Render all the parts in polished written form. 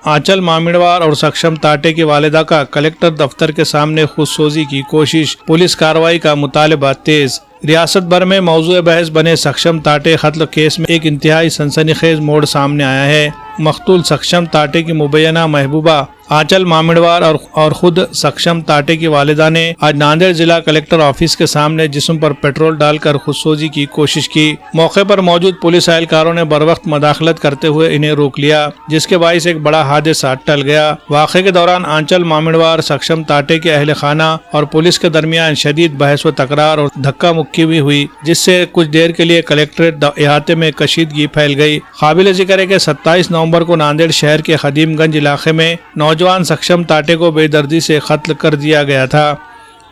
आंचल मामिड़वार और सक्षम ताटे की वालिदा का कलेक्टर दफ्तर के सामने खुदसोजी की कोशिश, पुलिस कार्रवाई का मुतालबा तेज। रियासत भर में मौजूद बहस बने सक्षम ताटे कत्ल केस में एक इंतहाई सनसनीखेज मोड़ सामने आया है। मकतूल सक्षम ताटे की मुबैना महबूबा आंचल मामिड़वार और खुद सक्षम ताटे की वालिदा ने आज नांदेड़ जिला कलेक्टर ऑफिस के सामने जिस्म पर पेट्रोल डालकर खुदसोजी की कोशिश की। मौके पर मौजूद पुलिस एहलकारों ने बरवक्त मदाखलत करते हुए इन्हें रोक लिया, जिसके बाइस एक बड़ा हादसा टल गया। वाक़े के दौरान आंचल मामिड़वार सक्षम ताटे के अहल खाना और पुलिस के दरमियान शदीद बहस व तकरार और धक्का मुक्की भी हुई, जिससे कुछ देर के लिए कलेक्ट्रेट इहाते में कशीदगी फैल गई। काबिल जिक्र है कि 27 नवंबर को नांदेड़ शहर के खदीमगंज इलाके में नौजवान सक्षम ताटे को बेदर्दी से कत्ल कर दिया गया था।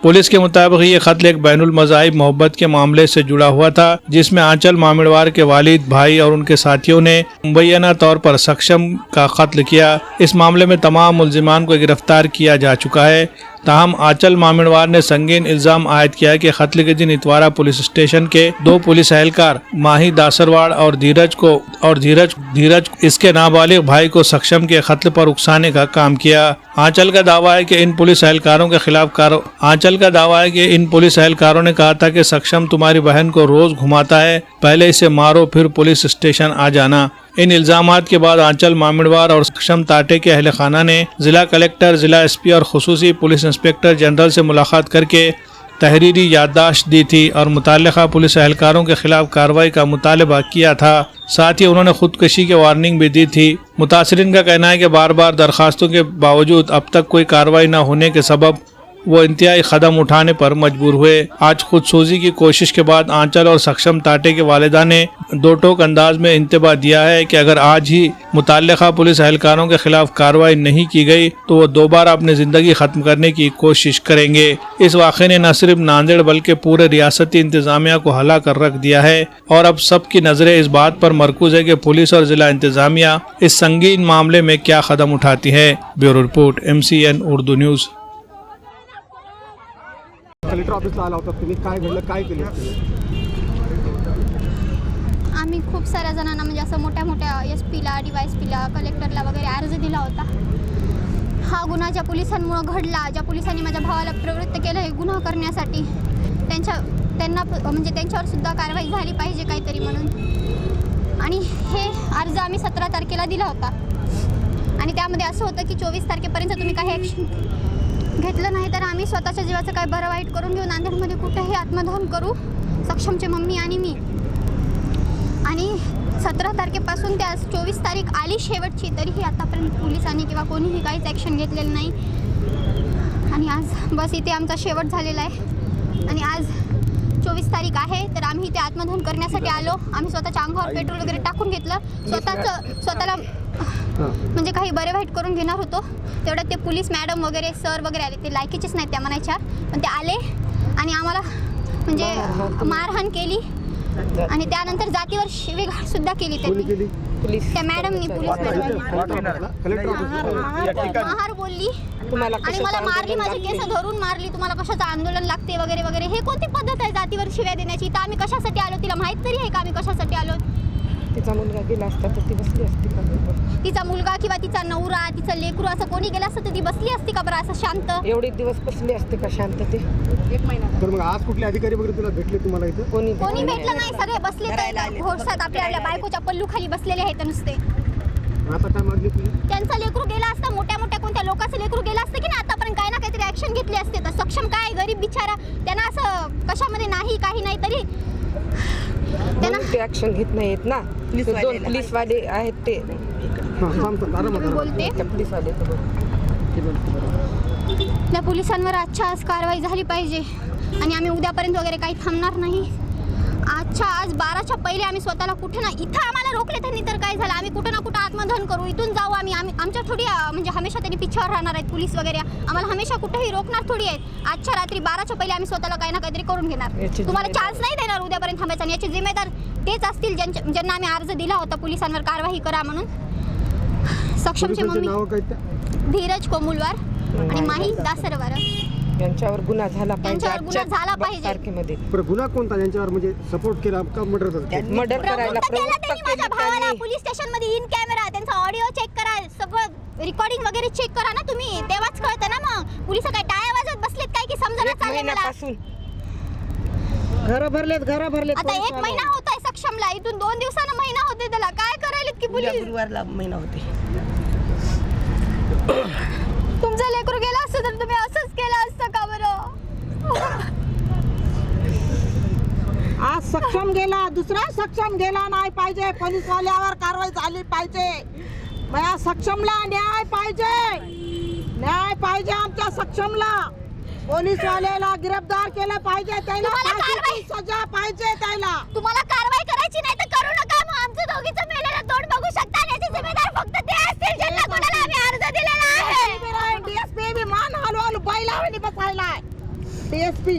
पुलिस के मुताबिक ये कत्ल एक बैनुल मज़ाहिब मोहब्बत के मामले से जुड़ा हुआ था, जिसमें आंचल मामिड़वार के वालिद, भाई और उनके साथियों ने मुबैना तौर पर सक्षम का कत्ल किया। इस मामले में तमाम मुल्जिमान को गिरफ्तार किया जा चुका है। ताहम आंचल मामिड़वार ने संगीन इल्जाम आयद किया कि कत्ल के दिन इतवारा पुलिस स्टेशन के 2 पुलिस एहलकार माही दासरवाड़ और धीरज इसके नाबालिग भाई को सक्षम के कत्ल पर उकसाने का काम किया। आंचल का दावा है कि इन पुलिस एहलकारों के खिलाफ इन पुलिस एहलकारों ने कहा था कि सक्षम तुम्हारी बहन को रोज घुमाता है, पहले इसे मारो फिर पुलिस स्टेशन आ जाना। इन इल्जामात के बाद आंचल मामिड़वार और सक्षम ताटे के अहल खाना ने जिला कलेक्टर, जिला एसपी और खुसूसी पुलिस इंस्पेक्टर जनरल से मुलाकात करके तहरीरी याददाश्त दी थी और मुताल्लिका पुलिस एहलकारों के खिलाफ कार्रवाई का मुतालबा किया था। साथ ही उन्होंने खुदकशी की वार्निंग भी दी थी। मुतासरीन का कहना है कि बार बार दरखास्तों के बावजूद अब तक कोई कार्रवाई न होने के सबब वो इंतहाई कदम उठाने पर मजबूर हुए। आज खुदसोजी की कोशिश के बाद आंचल और सक्षम ताटे के वालिदा ने दो टोक अंदाज में इंतबाह दिया है कि अगर आज ही मुताल्लिका पुलिस एहलकारों के खिलाफ कार्रवाई नहीं की गई तो वो दोबारा अपनी जिंदगी खत्म करने की कोशिश करेंगे। इस वाक़े ने न सिर्फ नांदेड़ बल्कि पूरे रियासती इंतजामिया को हिला कर रख दिया है और अब सबकी नजरें इस बात पर मरकूज है कि पुलिस और जिला इंतजामिया इस संगीन मामले में क्या कदम उठाती है। Bureau report, MCN Urdu news. Collector ऑफिसला आला होता तुम्ही, काय घडलं, काय केलं? आम्ही खूप साऱ्या जणांना म्हणजे असं मोठ्या मोठ्या SP ला, DYSP ला, कलेक्टरला वगैरे अर्ज दिला होता। हा गुन्हा ज्या पोलिसांमुळे घडला, ज्या पोलिसांनी माझ्या भावाला प्रवृत्त केलं हे गुन्हा करण्यासाठी, त्यांना म्हणजे त्यांच्यावर सुद्धा कारवाई झाली पाहिजे काहीतरी म्हणून। आणि हे अर्ज आम्ही 17 तारखेला दिला होता आणि त्यामध्ये असं होतं की 24 तारखेपर्यंत तुम्ही काही ॲक्शन घेतलं नाही तर आम्ही स्वतःच्या जीवाचं काय बरं वाईट करून घेऊ, नांदेडमध्ये कुठेही आत्मदहन करू, सक्षमचे मम्मी आणि मी। आणि 17 तारखेपासून ते आज 24 तारीख आली शेवटची, तरीही आतापर्यंत पोलिसांनी किंवा कोणीही काहीच ॲक्शन घेतलेलं नाही। आणि आज बस इथे आमचा शेवट झालेला आहे आणि आज 24 तारीख आहे तर आम्ही इथे आत्मदहन करण्यासाठी आलो। आम्ही स्वतःच्या अंगावर पेट्रोल वगैरे टाकून घेतलं, स्वतःला म्हणजे काही बरे वाईट करून घेणार होतो। तेवढ्यात ते पोलीस मॅडम वगैरे सर वगैरे आले, ते लायकीचेच नाहीत त्या म्हणायच्या, पण ते आले आणि आम्हाला म्हणजे मारहाण केली आणि त्यानंतर जातीवर शिवीगाळ सुद्धा केली त्यांनी, त्या मॅडमनी, पोलीस महार बोलली आणि मला मारली, माझी केस धरून मारली, तुम्हाला कशाचं आंदोलन लागते वगैरे वगैरे। हे कोणती पद्धत आहे जातीवर शिव्या देण्याची? तर आम्ही कशासाठी आलो, तिला माहीत तरी आहे का आम्ही कशासाठी आलो? तिचा मुलगा गेला असता तर ती बसली असती का? तिचा मुलगा किंवा तिचा नवरा, तिचं लेकरू असं कोणी गेलं असतं तर ती बसली असती का बरं असं शांत? एवढे दिवस बसली असते का शांत? ते 1 महिना तर मग आज कुठले अधिकारी वगैरे तुला भेटले तुम्हाला इथं? कोणी भेटलं नाही, सगळे बसले घोडसात आपल्या बायकोच्या पल्लू खाली बसलेले आहेत नुसते। आता काय मागणी तुझी? त्यांचा लेकरू गेला असता, मोठ्या मोठ्या कोणत्या लोकांचं लेकरू गेला असतं की ना, आतापर्यंत काही ना काहीतरी ऍक्शन घेतली असते। तर सक्षम काय गरीब बिचारा, त्यांना असं कशामध्ये नाही काही नाही तरी त्यांना ते ऍक्शन घेत नाहीत ना। 2 पोलीसवाले आहेत ते बोलते, त्या पोलिसांवर आजच्या आज कारवाई झाली पाहिजे आणि आम्ही उद्यापर्यंत वगैरे काही थांबणार नाही। आज 12च्या पहिले आम्ही स्वतःला कुठे ना, इथं आम्हाला रोखले त्यांनी तर काय झालं, आम्ही कुठं ना कुठं आत्मदहन करू, इथून जाऊ आम्ही आमच्या थोडी म्हणजे हमेशा त्यांनी पिछावर राहणार आहेत पोलीस वगैरे, आम्हाला हमेशा कुठेही रोखणार थोडी आहेत। आजच्या रात्री 12च्या पहिले आम्ही स्वतःला काही ना काहीतरी करून घेणार, तुम्हाला चान्स नाही देणार उद्यापर्यंत थांबायचा। आणि याचे जिम्मेदार तेच असतील ज्यांना आम्ही अर्ज दिला होता पोलिसांवर कारवाई करा म्हणून। सक्षमचे मम्मी धीरज कोमुलवार आणि माही दासरवार यांच्यावर गुन्हा झाला पाहिजे, तारखेमध्ये। पण गुन्हा कोणता यांच्यावर, म्हणजे सपोर्ट केला का मर्डर झालं? मर्डर करायला प्रवृत्त केलं त्यांनी माझ्या भावाला। पोलीस स्टेशन मध्ये इन कॅमेरा, त्यांचा ऑडिओ चेक करा, सगळं रिकॉर्डिंग वगैरे चेक करा ना तुम्ही, तेव्हाच कळतं ना. मग पोलिस काय टाळ्या वाजवत बसलेत काय की समजा एक चालेल मला. महिन्यापासून घरं भरलेत आता 1 महिना होत आहे सक्षमला, इथून 2 दिवसानं महिना होते त्याला. काय करायलेत की पोलीस? गुरुवारला महिना होते. तुमचं लेकरू गेलं असतं तर तुम्ही असंच केलं असतं का बरं? आज सक्षम गेला, दुसरा सक्षम गेला नाही पाहिजे. पोलीसवाल्यावर कारवाई झाली पाहिजे. माझ्या सक्षमला न्याय पाहिजे, न्याय पाहिजे आमच्या सक्षमला. पोलीसवाल्याला गिरफ्तार केलं पाहिजे, त्याला फाशीची सजा पाहिजे त्याला. तुम्हाला कारवाई करायची नाही तर करू नका. मग आमचं दोघीचं मेलेलं तोंड बघू शकता आणि याचे जिम्मेदार फक्त ते असतील ज्यांना कोणाला आम्ही अर्ज दिलेला आहे. डीएसपी बी मान हलवाल बैलावणी बसायलाय. डीएसपी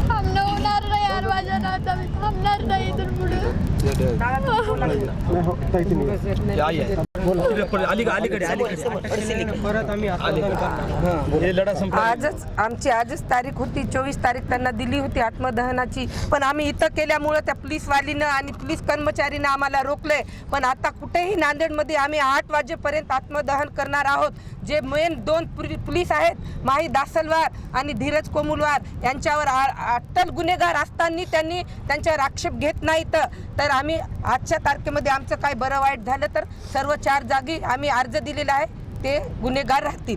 थांबणं होणार नाही यार माझ्या नाता, मी थांबणार नाही इथून पुढे. आजच तारीख होती, 24 तारीख त्यांना दिली होती आत्मदहनाची. पण आम्ही इथं केल्यामुळं त्या पोलीसवालीनं आणि पोलीस कर्मचारीनं आम्हाला रोखलंय. पण आता कुठेही नांदेडमध्ये आम्ही 8 वाजेपर्यंत आत्मदहन करणार आहोत. जे मेन 2 पोलीस आहेत, माही दासलवार आणि धीरज कोमुलवार, यांच्यावर अट्टल गुन्हेगार असताना त्यांनी त्यांच्यावर आक्षेप घेत नाही. तर आम्ही आजच्या तारखेमध्ये आमचं काय बरं वाईट झालं तर सर्व 4 जागी आम्ही अर्ज दिलेला आहे, ते गुन्हेगार राहतील.